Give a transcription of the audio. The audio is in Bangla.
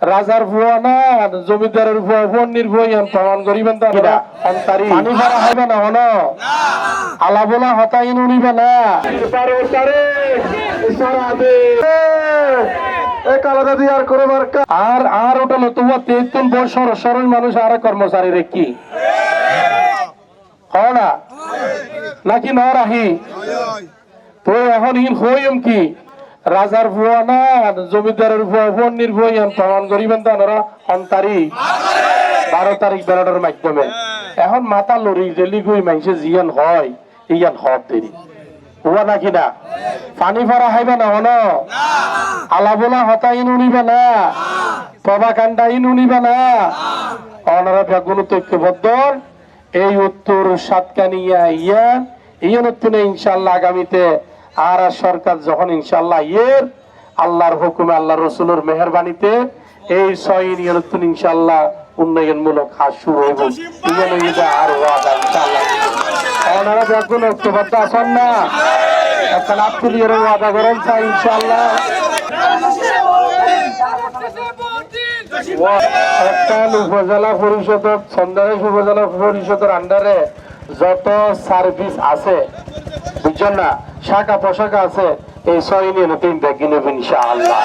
রাজার ভুয়া না জমিদারের ভুয়া ফন্নির ভুয়া প্রমাণ করিবেন তা পানি ভরা হবে না হন আলাবোলা হতাইন উনিবে না আর আর ওটা তোমার ৩৩ বছর সরল মানুষ আর কর্মচারী রে কি হয় না নাকি ন রাহি তো এখন ইন হইম কি রাজার ভুয়া না জমিদারের ভুয়া ফন্নির ভুয়া প্রমাণ করিবেন তো আপনারা 12 তারিখ বেলাটার মাধ্যমে এখন মাথা লড়ি রেলি গই মাইসে জিয়ান হয় ইয়ান হব দেরি হুয়া নাকি না পানি ভরা হাইবে না হন আলাবোলা হতাইন উনিবে না প্রভাকাণ্ডা ইন উনিবে না অনারা ব্যাগুন ঐক্যবদ্ধ এই উত্তর সাতকানিয়া ইয়ান উত্তরে ইনশাল্লাহ আগামীতে আর সরকার যখন ইনশাল্লাহ আল্লাহর হুকুমে আল্লাহ রসুলের মেহরবানিতে এই 6 ইউনিয়ন উত্তর ইনশাল্লাহ উন্নয়নমূলক কাজ শুরু হইব আর ওয়াদা ইনশাল্লাহ ওনারা ব্যাগুন ঐক্যবদ্ধ আছেন না এখন আত্মীয় ওয়াদা করেন চাই ইনশাল্লাহ উপজেলা পরিষদের সন্ধ্যারেশ উপজেলা পরিষদের আন্ডারে যত সার্ভিস আছে বুঝছেন না শাখা পোশাখা আছে এই 6 ইউনিয়নে 3টা কিনবেন ইনশাআল্লাহ।